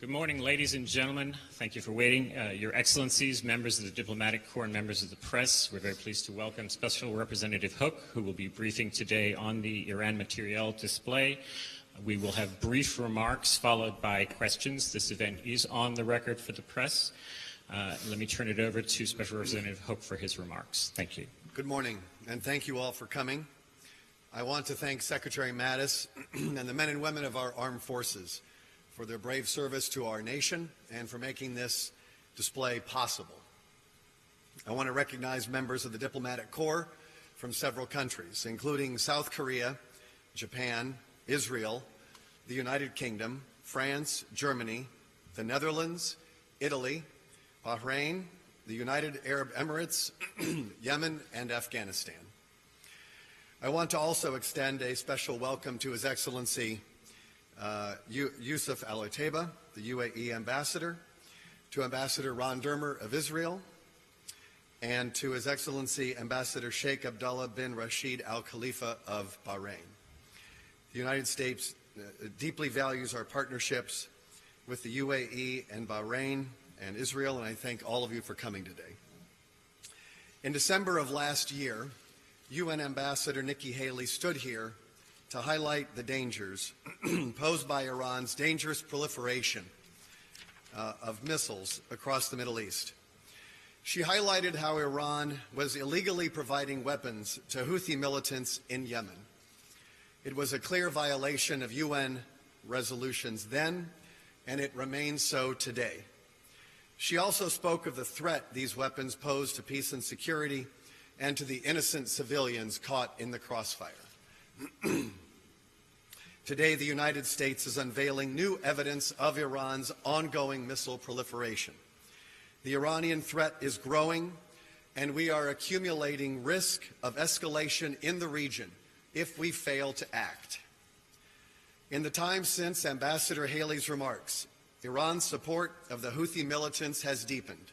Good morning, ladies and gentlemen. Thank you for waiting. Your Excellencies, members of the Diplomatic Corps and members of the press, we're very pleased to welcome Special Representative Hook, who will be briefing today on the Iran materiel display. We will have brief remarks followed by questions. This event is on the record for the press. Let me turn it over to Special Representative Hook for his remarks. Thank you. Good morning, and thank you all for coming. I want to thank Secretary Mattis and the men and women of our armed forces for their brave service to our nation and for making this display possible. I want to recognize members of the Diplomatic Corps from several countries, including South Korea, Japan, Israel, the United Kingdom, France, Germany, the Netherlands, Italy, Bahrain, the United Arab Emirates, Yemen, and Afghanistan. I want to also extend a special welcome to His Excellency Yusuf Al-Otaiba, the UAE ambassador, to Ambassador Ron Dermer of Israel, and to His Excellency Ambassador Sheikh Abdullah bin Rashid Al Khalifa of Bahrain. The United States deeply values our partnerships with the UAE and Bahrain and Israel, and I thank all of you for coming today. In December of last year, UN Ambassador Nikki Haley stood here to highlight the dangers posed by Iran's dangerous proliferation of missiles across the Middle East. She highlighted how Iran was illegally providing weapons to Houthi militants in Yemen. It was a clear violation of UN resolutions then, and it remains so today. She also spoke of the threat these weapons pose to peace and security and to the innocent civilians caught in the crossfire. Today, the United States is unveiling new evidence of Iran's ongoing missile proliferation. The Iranian threat is growing, and we are accumulating risk of escalation in the region if we fail to act. In the time since Ambassador Haley's remarks, Iran's support of the Houthi militants has deepened.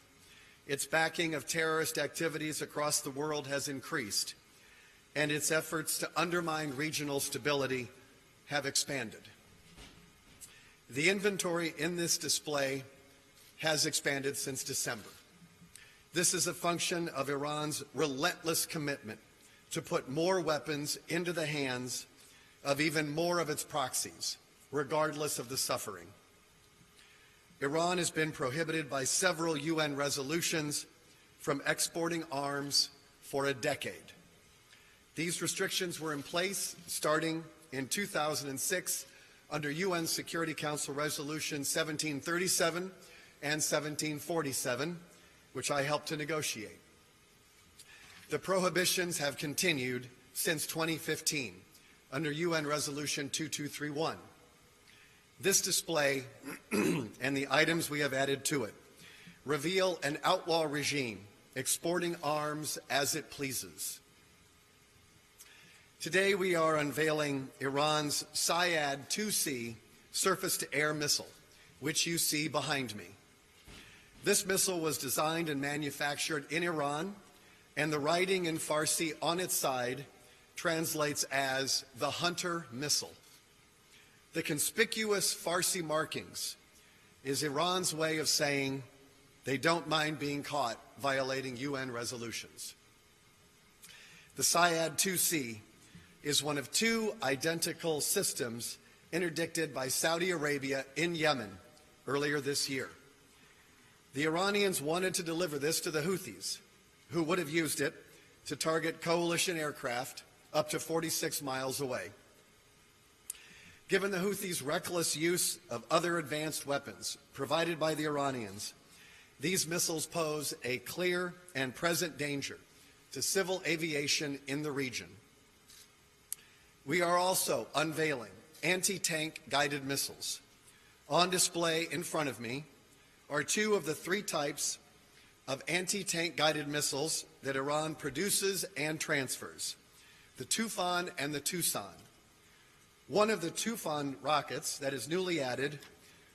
Its backing of terrorist activities across the world has increased, and its efforts to undermine regional stability have expanded. The inventory in this display has expanded since December. This is a function of Iran's relentless commitment to put more weapons into the hands of even more of its proxies, regardless of the suffering. Iran has been prohibited by several UN resolutions from exporting arms for a decade. These restrictions were in place starting in 2006 under UN Security Council Resolution 1737 and 1747, which I helped to negotiate. The prohibitions have continued since 2015 under UN Resolution 2231. This display and the items we have added to it reveal an outlaw regime exporting arms as it pleases. Today we are unveiling Iran's Syad 2C surface-to-air missile, which you see behind me. This missile was designed and manufactured in Iran, and the writing in Farsi on its side translates as the Hunter Missile. The conspicuous Farsi markings is Iran's way of saying they don't mind being caught violating UN resolutions. The Syad 2C is one of two identical systems interdicted by Saudi Arabia in Yemen earlier this year. The Iranians wanted to deliver this to the Houthis, who would have used it to target coalition aircraft up to 46 miles away. Given the Houthis' reckless use of other advanced weapons provided by the Iranians, these missiles pose a clear and present danger to civil aviation in the region. We are also unveiling anti-tank guided missiles. On display in front of me are two of the three types of anti-tank guided missiles that Iran produces and transfers, the Tufan and the Tucson. One of the Tufan rockets that is newly added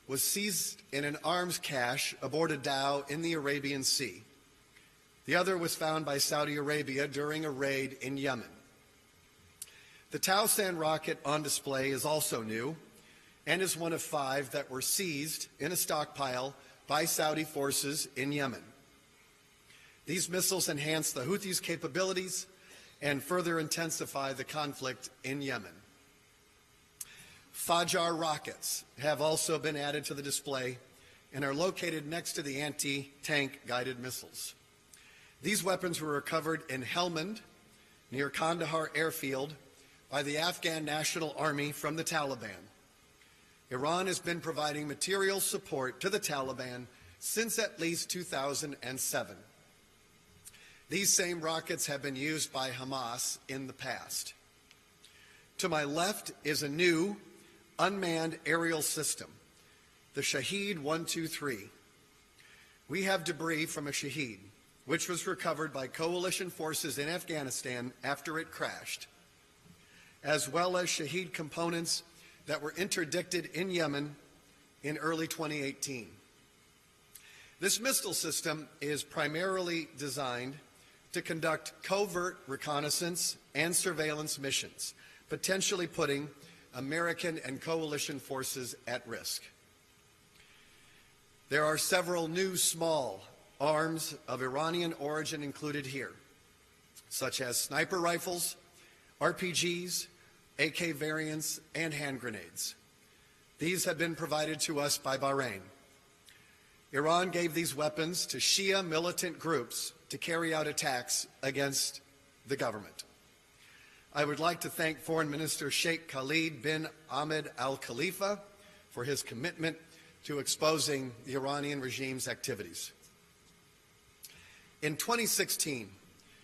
was seized in an arms cache aboard a dhow in the Arabian Sea. The other was found by Saudi Arabia during a raid in Yemen. The Tausan rocket on display is also new. and is one of 5 that were seized in a stockpile by Saudi forces in Yemen. These missiles enhance the Houthis' capabilities and further intensify the conflict in Yemen. Fajar rockets have also been added to the display and are located next to the anti-tank guided missiles. These weapons were recovered in Helmand, near Kandahar airfield, by the Afghan National Army from the Taliban. Iran has been providing material support to the Taliban since at least 2007. These same rockets have been used by Hamas in the past. To my left is a new unmanned aerial system, the Shaheed 123. We have debris from a Shaheed, which was recovered by coalition forces in Afghanistan after it crashed, as well as Shaheed components that were interdicted in Yemen in early 2018. This missile system is primarily designed to conduct covert reconnaissance and surveillance missions, potentially putting American and coalition forces at risk. There are several new small arms of Iranian origin included here, such as sniper rifles, RPGs, AK variants, and hand grenades. These have been provided to us by Bahrain. Iran gave these weapons to Shia militant groups to carry out attacks against the government. I would like to thank Foreign Minister Sheikh Khalid bin Ahmed Al Khalifa for his commitment to exposing the Iranian regime's activities. In 2016,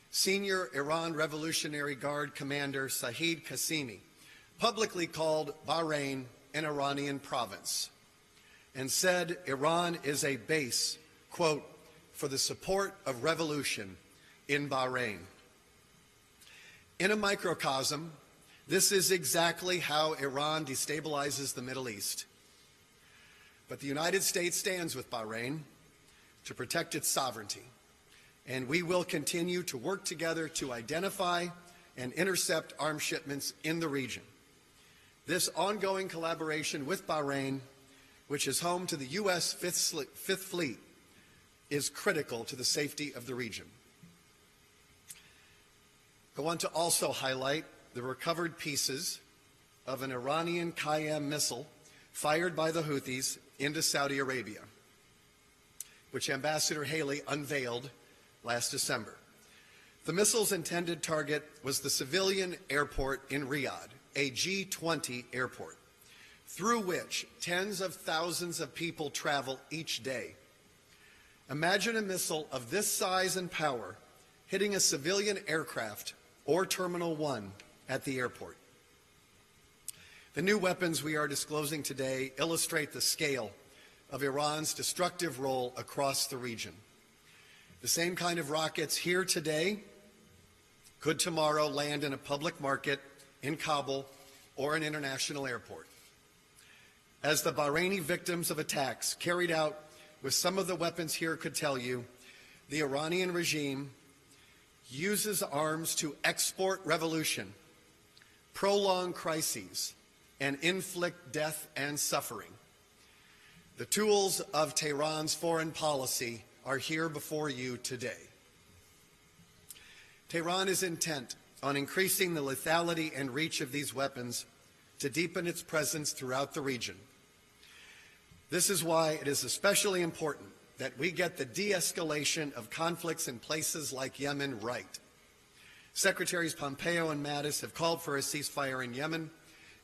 senior Iran Revolutionary Guard Commander Saeed Qasimi publicly called Bahrain an Iranian province and said Iran is a base, quote, for the support of revolution in Bahrain. In a microcosm, this is exactly how Iran destabilizes the Middle East. But the United States stands with Bahrain to protect its sovereignty, and we will continue to work together to identify and intercept arms shipments in the region. This ongoing collaboration with Bahrain, which is home to the U.S. Fifth Fleet, is critical to the safety of the region. I want to also highlight the recovered pieces of an Iranian Qaem missile fired by the Houthis into Saudi Arabia, which Ambassador Haley unveiled last December. The missile's intended target was the civilian airport in Riyadh, a G20 airport, through which tens of thousands of people travel each day. Imagine a missile of this size and power hitting a civilian aircraft or Terminal 1 at the airport. The new weapons we are disclosing today illustrate the scale of Iran's destructive role across the region. The same kind of rockets here today could tomorrow land in a public market in Kabul or an international airport. As the Bahraini victims of attacks carried out with some of the weapons here could tell you, the Iranian regime uses arms to export revolution, prolong crises, and inflict death and suffering. The tools of Tehran's foreign policy are here before you today. Tehran is intent on increasing the lethality and reach of these weapons to deepen its presence throughout the region. This is why it is especially important that we get the de-escalation of conflicts in places like Yemen right. Secretaries Pompeo and Mattis have called for a ceasefire in Yemen,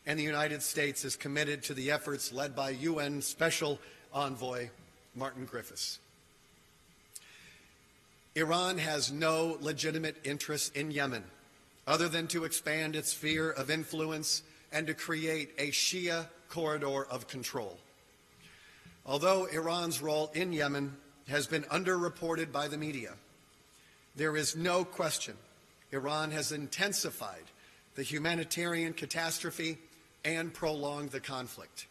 and the United States is committed to the efforts led by UN Special Envoy Martin Griffiths. Iran has no legitimate interest in Yemen other than to expand its sphere of influence and to create a Shia corridor of control. Although Iran's role in Yemen has been underreported by the media, there is no question Iran has intensified the humanitarian catastrophe and prolonged the conflict.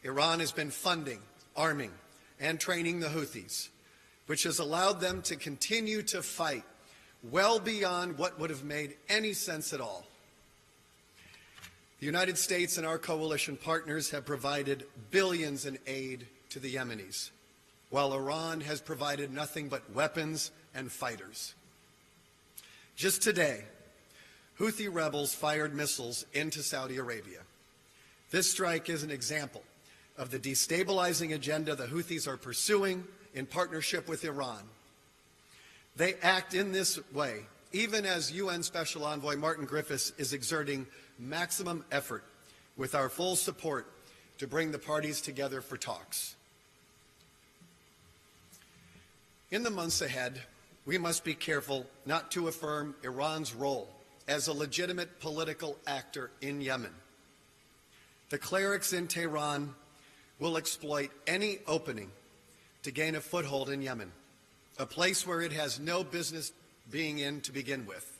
Iran has been funding, arming, and training the Houthis, which has allowed them to continue to fight well beyond what would have made any sense at all. The United States and our coalition partners have provided billions in aid to the Yemenis, while Iran has provided nothing but weapons and fighters. Just today, Houthi rebels fired missiles into Saudi Arabia. This strike is an example of the destabilizing agenda the Houthis are pursuing in partnership with Iran. They act in this way, even as UN Special Envoy Martin Griffiths is exerting maximum effort with our full support to bring the parties together for talks. In the months ahead, we must be careful not to affirm Iran's role as a legitimate political actor in Yemen. The clerics in Tehran will exploit any opening to gain a foothold in Yemen, a place where it has no business being in to begin with.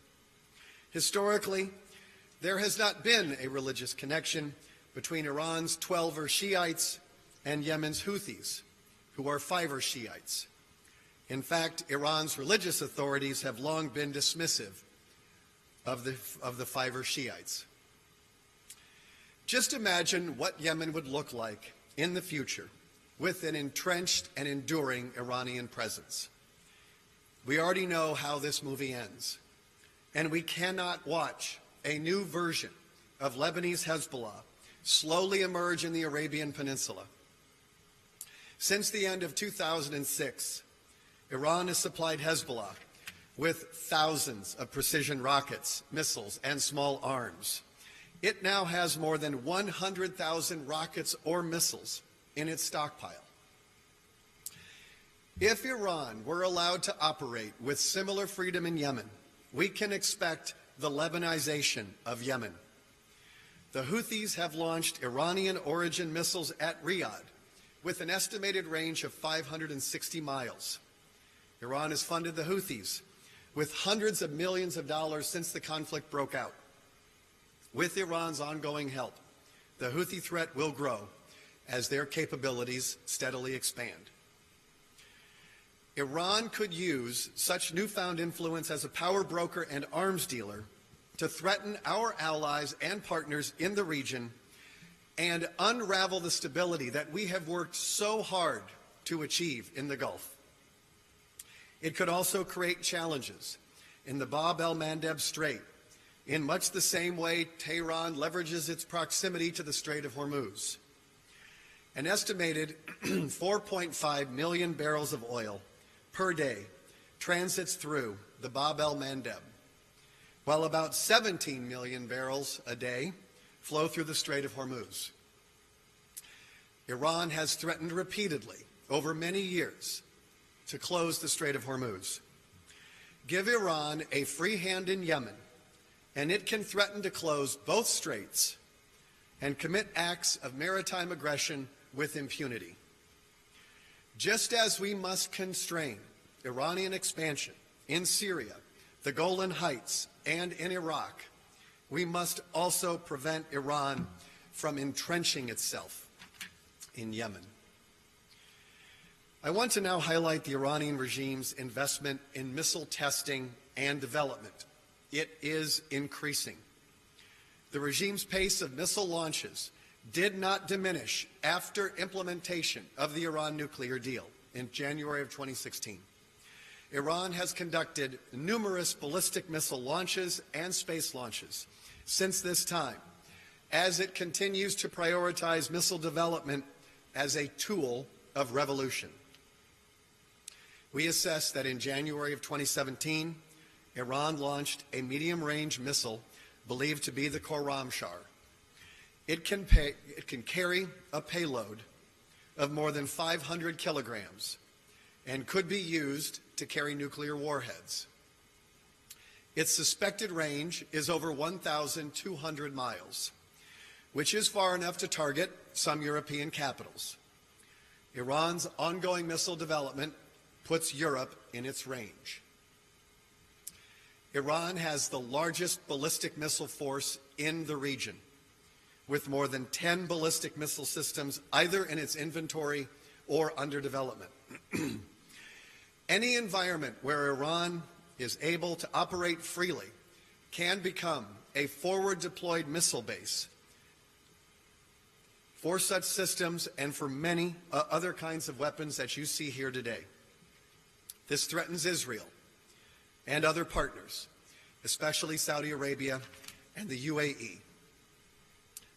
Historically, there has not been a religious connection between Iran's 12er Shiites and Yemen's Houthis, who are 5er Shiites. In fact, Iran's religious authorities have long been dismissive of the 5er Shiites. Just imagine what Yemen would look like in the future with an entrenched and enduring Iranian presence. We already know how this movie ends, and we cannot watch a new version of Lebanese Hezbollah slowly emerge in the Arabian Peninsula. Since the end of 2006, Iran has supplied Hezbollah with thousands of precision rockets, missiles, and small arms. It now has more than 100,000 rockets or missiles in its stockpile. If Iran were allowed to operate with similar freedom in Yemen, we can expect the Lebanization of Yemen. The Houthis have launched Iranian-origin missiles at Riyadh with an estimated range of 560 miles. Iran has funded the Houthis with hundreds of millions of dollars since the conflict broke out. With Iran's ongoing help, the Houthi threat will grow as their capabilities steadily expand. Iran could use such newfound influence as a power broker and arms dealer to threaten our allies and partners in the region and unravel the stability that we have worked so hard to achieve in the Gulf. It could also create challenges in the Bab el-Mandeb Strait, in much the same way Tehran leverages its proximity to the Strait of Hormuz. An estimated 4.5 million barrels of oil per day transits through the Bab el-Mandeb, while about 17 million barrels a day flow through the Strait of Hormuz. Iran has threatened repeatedly over many years to close the Strait of Hormuz. Give Iran a free hand in Yemen, and it can threaten to close both straits and commit acts of maritime aggression with impunity. Just as we must constrain Iranian expansion in Syria, the Golan Heights, and in Iraq, we must also prevent Iran from entrenching itself in Yemen. I want to now highlight the Iranian regime's investment in missile testing and development. It is increasing. The regime's pace of missile launches did not diminish after implementation of the Iran nuclear deal in January of 2016. Iran has conducted numerous ballistic missile launches and space launches since this time, as it continues to prioritize missile development as a tool of revolution. We assess that in January of 2017, Iran launched a medium-range missile believed to be the Khorramshahr. It can carry a payload of more than 500 kilograms and could be used to carry nuclear warheads. Its suspected range is over 1,200 miles, which is far enough to target some European capitals. Iran's ongoing missile development puts Europe in its range. Iran has the largest ballistic missile force in the region, with more than 10 ballistic missile systems either in its inventory or under development. Any environment where Iran is able to operate freely can become a forward-deployed missile base for such systems and for many other kinds of weapons that you see here today. This threatens Israel and other partners, especially Saudi Arabia and the UAE.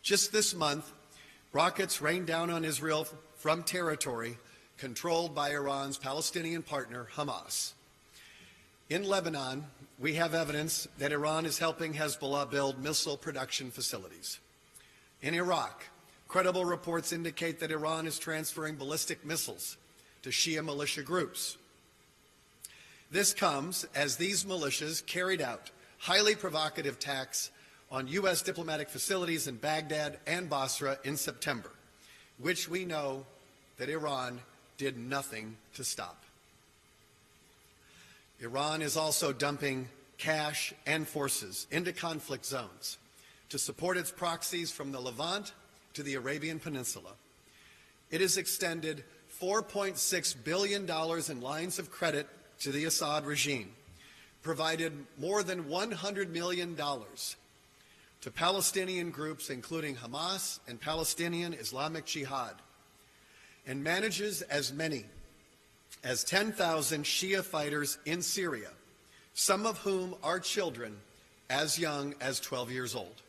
Just this month, rockets rained down on Israel from territory controlled by Iran's Palestinian partner, Hamas. In Lebanon, we have evidence that Iran is helping Hezbollah build missile production facilities. In Iraq, credible reports indicate that Iran is transferring ballistic missiles to Shia militia groups. This comes as these militias carried out highly provocative attacks on U.S. diplomatic facilities in Baghdad and Basra in September, which we know that Iran did nothing to stop. Iran is also dumping cash and forces into conflict zones to support its proxies from the Levant to the Arabian Peninsula. It has extended $4.6 billion in lines of credit to the Assad regime, provided more than $100 million to Palestinian groups including Hamas and Palestinian Islamic Jihad, and manages as many as 10,000 Shia fighters in Syria, some of whom are children as young as 12 years old.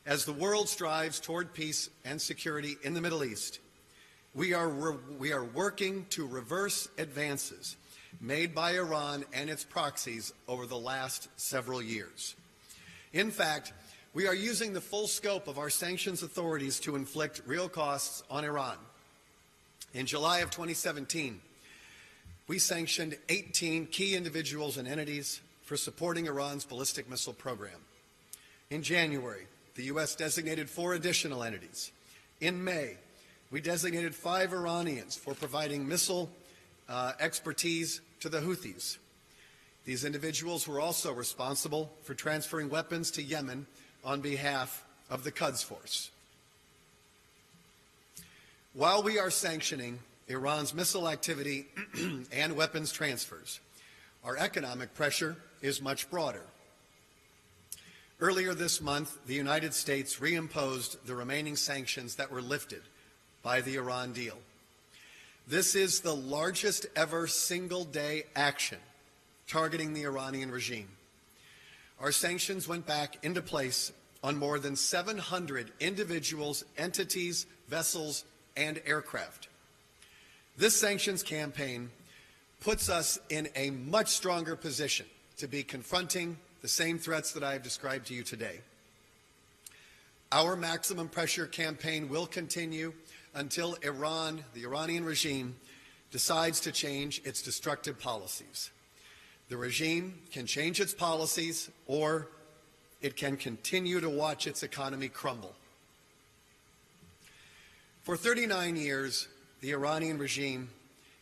As the world strives toward peace and security in the Middle East, we are working to reverse advances made by Iran and its proxies over the last several years. In fact, we are using the full scope of our sanctions authorities to inflict real costs on Iran. In July of 2017, we sanctioned 18 key individuals and entities for supporting Iran's ballistic missile program. In January, the U.S. designated 4 additional entities. In May, we designated 5 Iranians for providing missile expertise to the Houthis. These individuals were also responsible for transferring weapons to Yemen on behalf of the Quds Force. While we are sanctioning Iran's missile activity and weapons transfers, our economic pressure is much broader. Earlier this month, the United States reimposed the remaining sanctions that were lifted by the Iran deal. This is the largest ever single-day action targeting the Iranian regime. Our sanctions went back into place on more than 700 individuals, entities, vessels, and aircraft. This sanctions campaign puts us in a much stronger position to be confronting the same threats that I have described to you today. Our maximum pressure campaign will continue until Iran, the Iranian regime, decides to change its destructive policies. The regime can change its policies, or it can continue to watch its economy crumble. For 39 years, the Iranian regime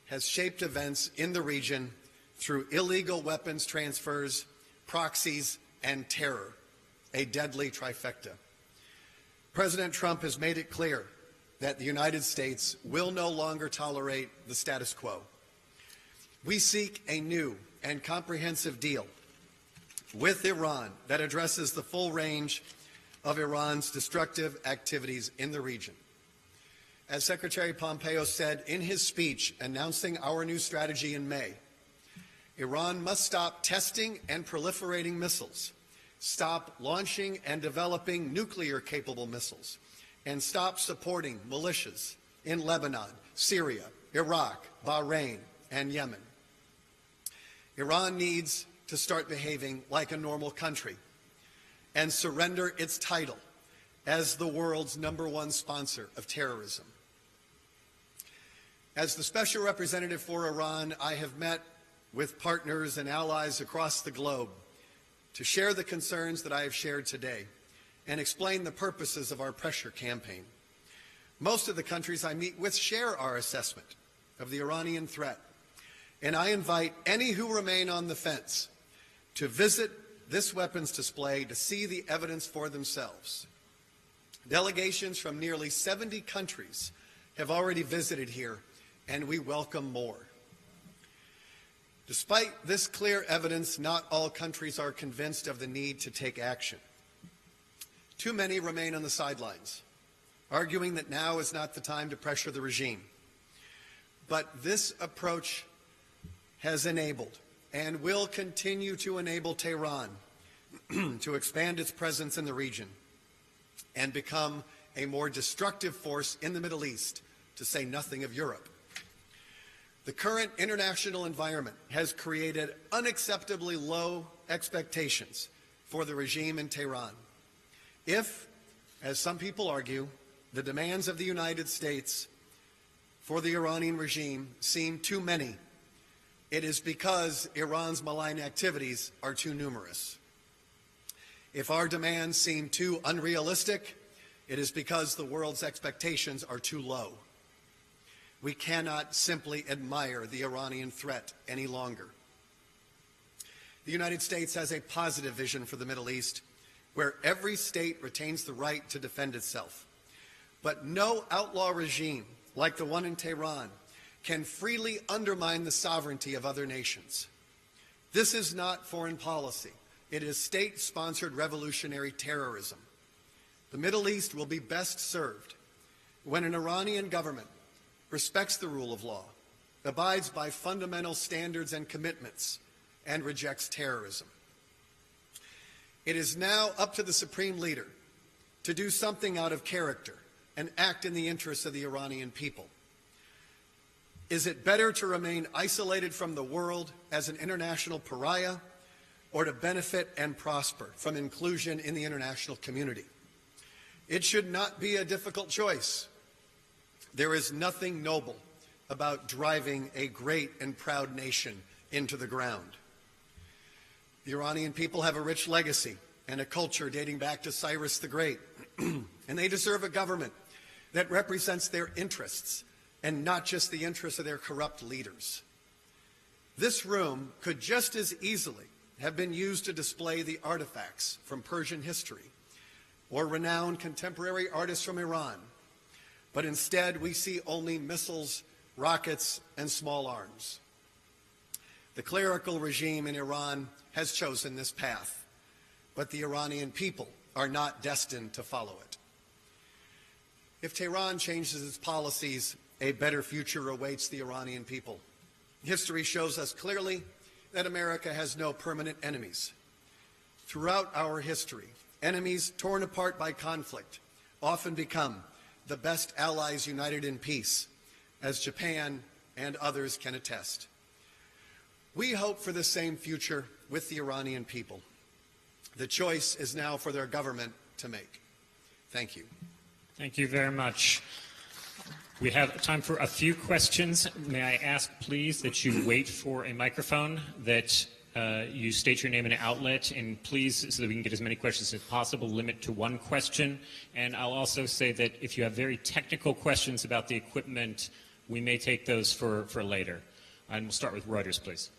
has shaped events in the region through illegal weapons transfers, proxies, and terror, a deadly trifecta. President Trump has made it clear that the United States will no longer tolerate the status quo. We seek a new and comprehensive deal with Iran that addresses the full range of Iran's destructive activities in the region. As Secretary Pompeo said in his speech announcing our new strategy in May, Iran must stop testing and proliferating missiles, stop launching and developing nuclear-capable missiles, and stop supporting militias in Lebanon, Syria, Iraq, Bahrain, and Yemen. Iran needs to start behaving like a normal country and surrender its title as the world's #1 sponsor of terrorism. As the Special Representative for Iran, I have met with partners and allies across the globe to share the concerns that I have shared today and explain the purposes of our pressure campaign. Most of the countries I meet with share our assessment of the Iranian threat, and I invite any who remain on the fence to visit this weapons display to see the evidence for themselves. Delegations from nearly 70 countries have already visited here, and we welcome more. Despite this clear evidence, not all countries are convinced of the need to take action. Too many remain on the sidelines, arguing that now is not the time to pressure the regime. But this approach has enabled and will continue to enable Tehran to expand its presence in the region and become a more destructive force in the Middle East, to say nothing of Europe. The current international environment has created unacceptably low expectations for the regime in Tehran. If, as some people argue, the demands of the United States for the Iranian regime seem too many, it is because Iran's malign activities are too numerous. If our demands seem too unrealistic, it is because the world's expectations are too low. We cannot simply admire the Iranian threat any longer. The United States has a positive vision for the Middle East, where every state retains the right to defend itself. But no outlaw regime, like the one in Tehran, can freely undermine the sovereignty of other nations. This is not foreign policy. It is state-sponsored revolutionary terrorism. The Middle East will be best served when an Iranian government respects the rule of law, abides by fundamental standards and commitments, and rejects terrorism. It is now up to the supreme leader to do something out of character and act in the interests of the Iranian people. Is it better to remain isolated from the world as an international pariah, or to benefit and prosper from inclusion in the international community? It should not be a difficult choice. There is nothing noble about driving a great and proud nation into the ground. The Iranian people have a rich legacy and a culture dating back to Cyrus the Great, and they deserve a government that represents their interests and not just the interests of their corrupt leaders. This room could just as easily have been used to display the artifacts from Persian history or renowned contemporary artists from Iran, but instead we see only missiles, rockets, and small arms. The clerical regime in Iran has chosen this path, but the Iranian people are not destined to follow it. If Tehran changes its policies, a better future awaits the Iranian people. History shows us clearly that America has no permanent enemies. Throughout our history, enemies torn apart by conflict often become the best allies united in peace, as Japan and others can attest. We hope for the same future with the Iranian people. The choice is now for their government to make. Thank you. Thank you very much. We have time for a few questions. May I ask, please, that you wait for a microphone, that you state your name and outlet, and please, so that we can get as many questions as possible, limit to one question. And I'll also say that if you have very technical questions about the equipment, we may take those for later. And we'll start with Reuters, please.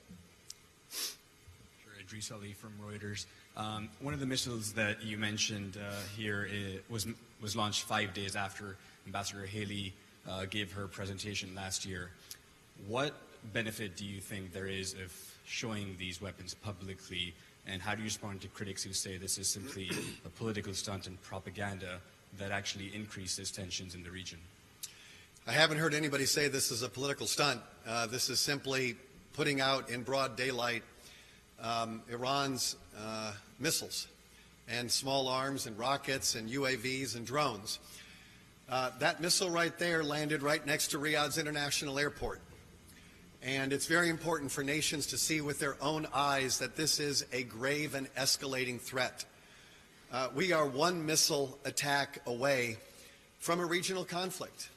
Sure, Idris Ali from Reuters. One of the missiles that you mentioned here was launched 5 days after Ambassador Haley gave her presentation last year. What benefit do you think there is of showing these weapons publicly, and how do you respond to critics who say this is simply a political stunt and propaganda that actually increases tensions in the region? I haven't heard anybody say this is a political stunt. This is simply putting out in broad daylight Iran's missiles and small arms and rockets and UAVs and drones. That missile right there landed right next to Riyadh's international airport. And it's very important for nations to see with their own eyes that this is a grave and escalating threat. We are one missile attack away from a regional conflict.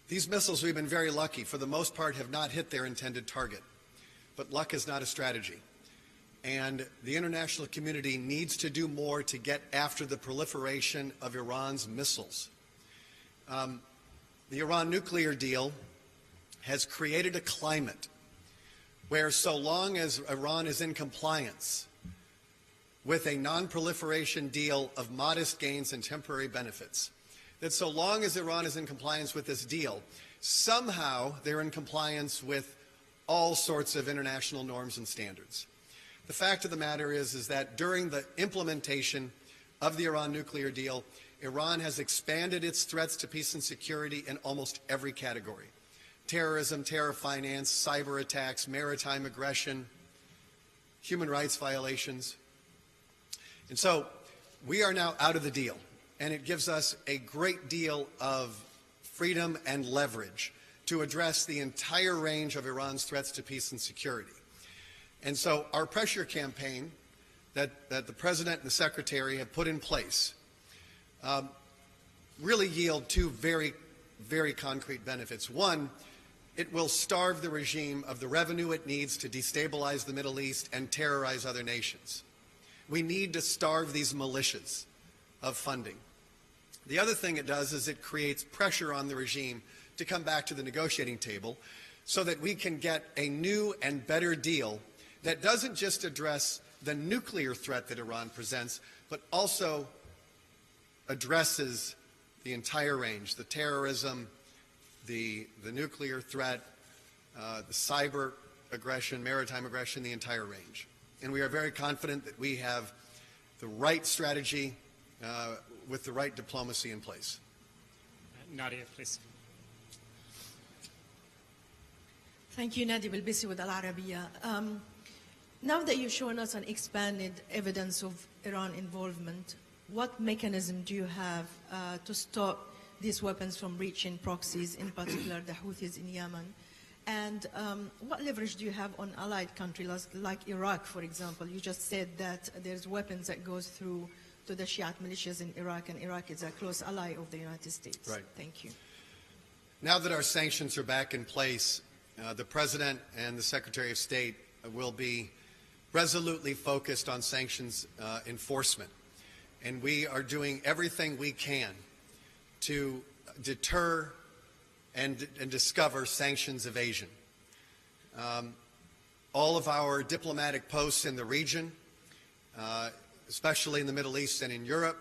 These missiles, we've been very lucky, for the most part, have not hit their intended target. But luck is not a strategy. And the international community needs to do more to get after the proliferation of Iran's missiles. The Iran nuclear deal has created a climate where, so long as Iran is in compliance with a non-proliferation deal of modest gains and temporary benefits, that so long as Iran is in compliance with this deal, somehow they're in compliance with all sorts of international norms and standards. The fact of the matter is that during the implementation of the Iran nuclear deal, Iran has expanded its threats to peace and security in almost every category. Terrorism, terror finance, cyber attacks, maritime aggression, human rights violations. And so we are now out of the deal, and it gives us a great deal of freedom and leverage to address the entire range of Iran's threats to peace and security. And so our pressure campaign that the President and the Secretary have put in place really yield two very, very concrete benefits. One, it will starve the regime of the revenue it needs to destabilize the Middle East and terrorize other nations. We need to starve these militias of funding. The other thing it does is it creates pressure on the regime to come back to the negotiating table so that we can get a new and better deal that doesn't just address the nuclear threat that Iran presents, but also addresses the entire range, the terrorism, the nuclear threat, the cyber aggression, maritime aggression, the entire range. And we are very confident that we have the right strategy with the right diplomacy in place. Nadia, please. Thank you, Nadia Belbisi with Al Arabiya. Now that you've shown us an expanded evidence of Iran involvement, what mechanism do you have to stop these weapons from reaching proxies, in particular the Houthis in Yemen? And what leverage do you have on allied countries like Iraq, for example? You just said that there's weapons that goes through to the Shiite militias in Iraq, and Iraq is a close ally of the United States. Right. Thank you. Now that our sanctions are back in place, the President and the Secretary of State will be resolutely focused on sanctions enforcement. And we are doing everything we can to deter and discover sanctions evasion. All of our diplomatic posts in the region, especially in the Middle East and in Europe,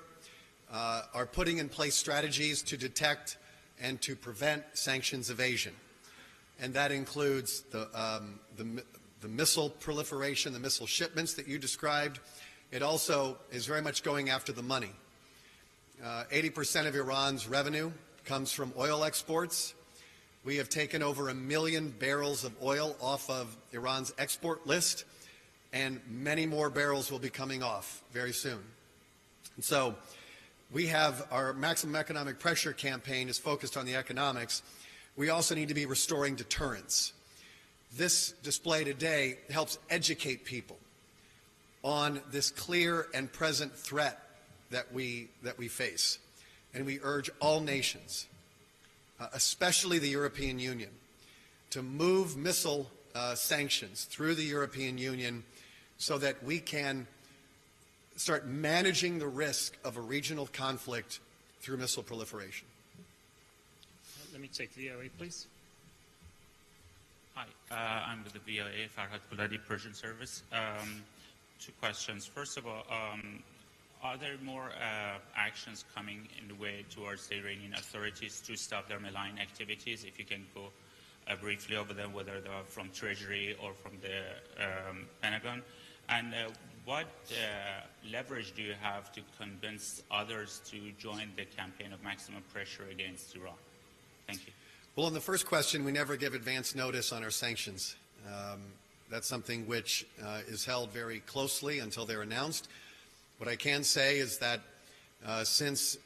are putting in place strategies to detect and to prevent sanctions evasion. And that includes the missile proliferation, the missile shipments that you described. It also is very much going after the money. 80% of Iran's revenue comes from oil exports. We have taken over 1 million barrels of oil off of Iran's export list, and many more barrels will be coming off very soon. And so we have our maximum economic pressure campaign is focused on the economics. We also need to be restoring deterrence. This display today helps educate people on this clear and present threat that we face. And we urge all nations, especially the European Union, to move missile sanctions through the European Union so that we can start managing the risk of a regional conflict through missile proliferation. Let me take VOA, please. Hi, I'm with the VOA, Farhad Kuladi, Persian Service. Two questions. First of all, are there more actions coming in the way towards the Iranian authorities to stop their malign activities? If you can go briefly over them, whether they're from Treasury or from the Pentagon. And what leverage do you have to convince others to join the campaign of maximum pressure against Iran? Thank you. Well, on the first question, we never give advance notice on our sanctions. That's something which is held very closely until they're announced. What I can say is that since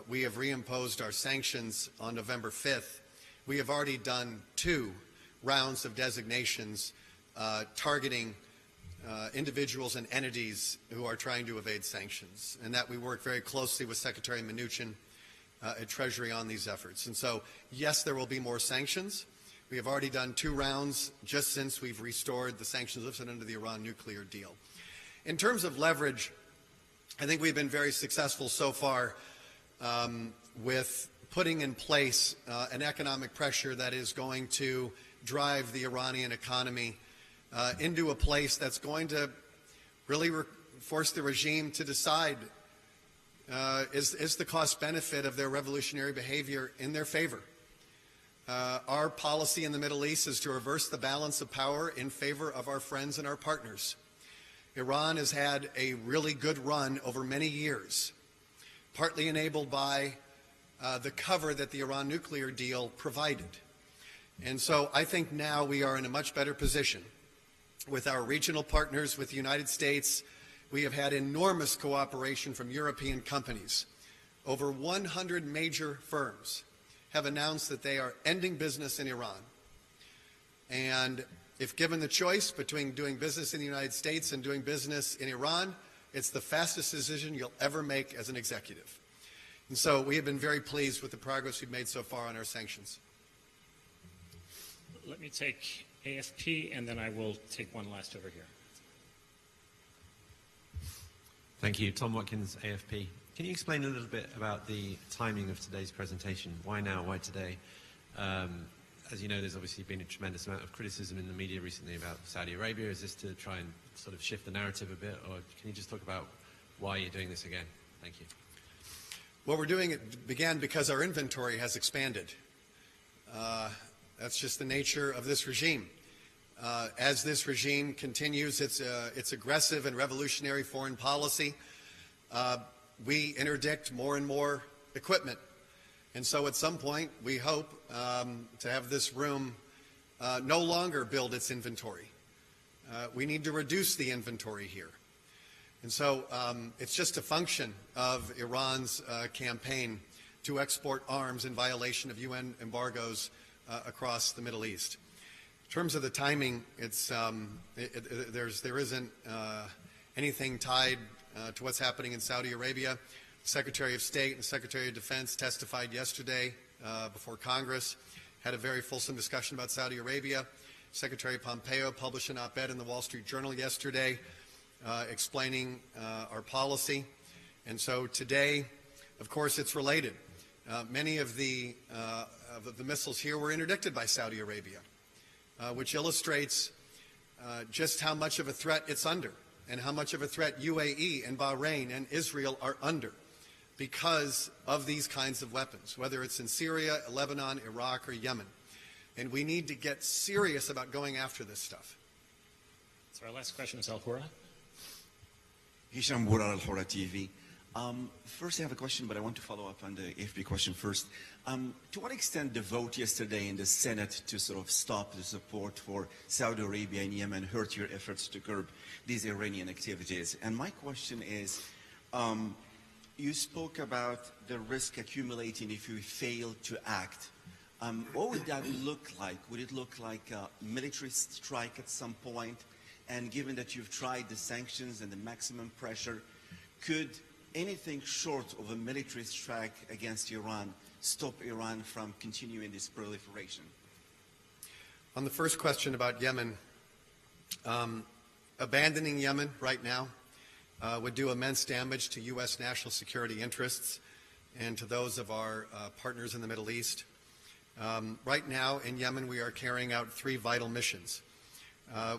we have reimposed our sanctions on November 5th, we have already done 2 rounds of designations targeting individuals and entities who are trying to evade sanctions, and that we work very closely with Secretary Mnuchin at Treasury on these efforts. And so, yes, there will be more sanctions. We have already done 2 rounds just since we've restored the sanctions lifted under the Iran nuclear deal. In terms of leverage, I think we've been very successful so far with putting in place an economic pressure that is going to drive the Iranian economy into a place that's going to really force the regime to decide is the cost-benefit of their revolutionary behavior in their favor. Our policy in the Middle East is to reverse the balance of power in favor of our friends and our partners. Iran has had a really good run over many years partly enabled by the cover that the Iran nuclear deal provided. And so I think now we are in a much better position with our regional partners, with the United States. We have had enormous cooperation from European companies. Over 100 major firms have announced that they are ending business in Iran. And if given the choice between doing business in the United States and doing business in Iran, it's the fastest decision you'll ever make as an executive. And so we have been very pleased with the progress we've made so far on our sanctions. Let me take AFP, and then I will take one last over here. Thank you. Tom Watkins, AFP. Can you explain a little bit about the timing of today's presentation? Why now? Why today? As you know, there's obviously been a tremendous amount of criticism in the media recently about Saudi Arabia. Is this to try and sort of shift the narrative a bit, or can you just talk about why you're doing this again? Thank you. What we're doing, it began because our inventory has expanded. That's just the nature of this regime. As this regime continues its aggressive and revolutionary foreign policy, we interdict more and more equipment. And so at some point, we hope to have this room no longer build its inventory. We need to reduce the inventory here. And so it's just a function of Iran's campaign to export arms in violation of UN embargoes across the Middle East. In terms of the timing, there isn't anything tied to what's happening in Saudi Arabia. Secretary of State and Secretary of Defense testified yesterday before Congress, had a very fulsome discussion about Saudi Arabia. Secretary Pompeo published an op-ed in the Wall Street Journal yesterday explaining our policy. And so today, of course, it's related. Many of the missiles here were interdicted by Saudi Arabia, which illustrates just how much of a threat it's under and how much of a threat UAE and Bahrain and Israel are under because of these kinds of weapons, whether it's in Syria, Lebanon, Iraq, or Yemen. And we need to get serious about going after this stuff. So our last question is Al-Hura. Hisham Bourar, Al-Hura TV. First, I have a question, but I want to follow up on the AFP question first. To what extent the vote yesterday in the Senate to sort of stop the support for Saudi Arabia and Yemen hurt your efforts to curb these Iranian activities? And my question is, you spoke about the risk accumulating if you fail to act. What would that look like? Would it look like a military strike at some point? And given that you've tried the sanctions and the maximum pressure, could anything short of a military strike against Iran stop Iran from continuing this proliferation? On the first question about Yemen, abandoning Yemen right now would do immense damage to U.S. national security interests and to those of our partners in the Middle East. Right now in Yemen, we are carrying out 3 vital missions.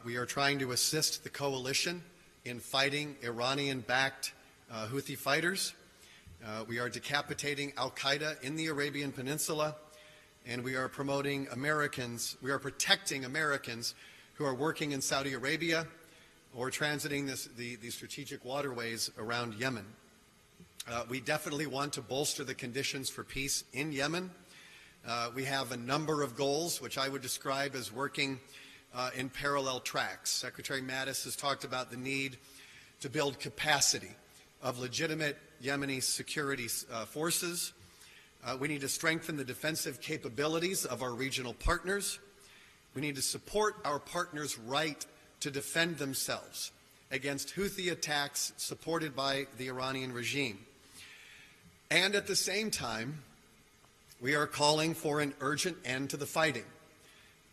We are trying to assist the coalition in fighting Iranian-backed Houthi fighters. We are decapitating al-Qaeda in the Arabian Peninsula, and we are promoting Americans, we are protecting Americans who are working in Saudi Arabia or transiting the strategic waterways around Yemen. We definitely want to bolster the conditions for peace in Yemen. We have a number of goals, which I would describe as working in parallel tracks. Secretary Mattis has talked about the need to build capacity of legitimate Yemeni security forces. We need to strengthen the defensive capabilities of our regional partners. We need to support our partners' right to defend themselves against Houthi attacks supported by the Iranian regime. And at the same time, we are calling for an urgent end to the fighting.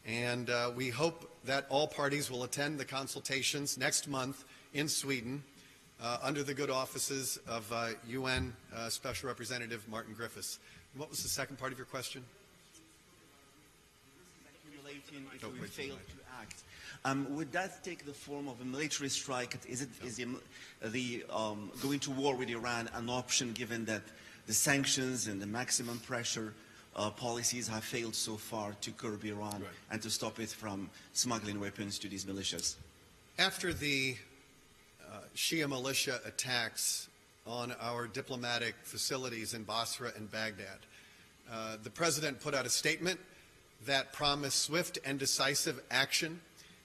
And we hope that all parties will attend the consultations next month in Sweden under the good offices of UN Special Representative Martin Griffiths. And what was the second part of your question? Accumulating if we fail to act. Would that take the form of a military strike? Is the going to war with Iran an option, given that the sanctions and the maximum pressure policies have failed so far to curb Iran and to stop it from smuggling weapons to these militias? After the Shia militia attacks on our diplomatic facilities in Basra and Baghdad. The President put out a statement that promised swift and decisive action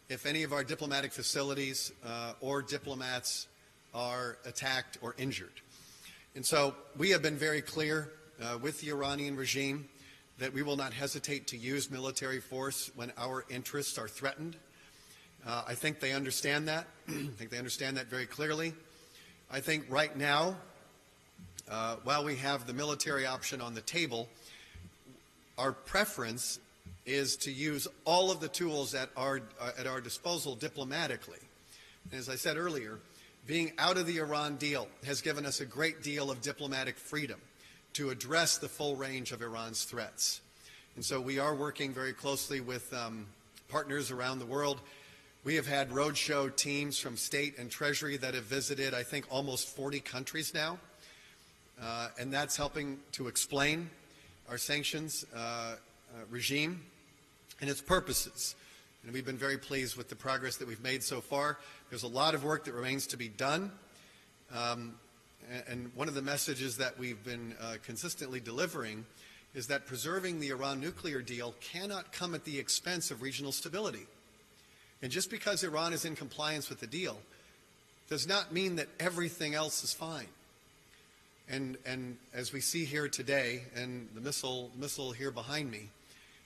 if any of our diplomatic facilities or diplomats are attacked or injured. And so we have been very clear with the Iranian regime that we will not hesitate to use military force when our interests are threatened. I think they understand that. I think they understand that very clearly. I think right now, while we have the military option on the table, our preference is to use all of the tools at our disposal diplomatically. And as I said earlier, being out of the Iran deal has given us a great deal of diplomatic freedom to address the full range of Iran's threats. And so we are working very closely with partners around the world. We have had roadshow teams from State and Treasury that have visited, I think, almost 40 countries now. And that's helping to explain our sanctions regime and its purposes. And we've been very pleased with the progress that we've made so far. There's a lot of work that remains to be done. And one of the messages that we've been consistently delivering is that preserving the Iran nuclear deal cannot come at the expense of regional stability. And just because Iran is in compliance with the deal does not mean that everything else is fine. And as we see here today, and the missile here behind me,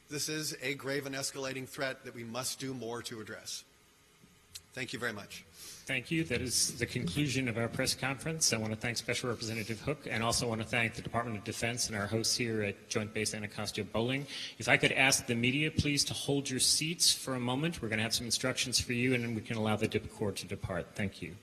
this is a grave and escalating threat that we must do more to address. Thank you very much. Thank you. That is the conclusion of our press conference. I want to thank Special Representative Hook, and also want to thank the Department of Defense and our hosts here at Joint Base Anacostia Bowling. If I could ask the media, please, to hold your seats for a moment. We're going to have some instructions for you, and then we can allow the Dip Corps to depart. Thank you.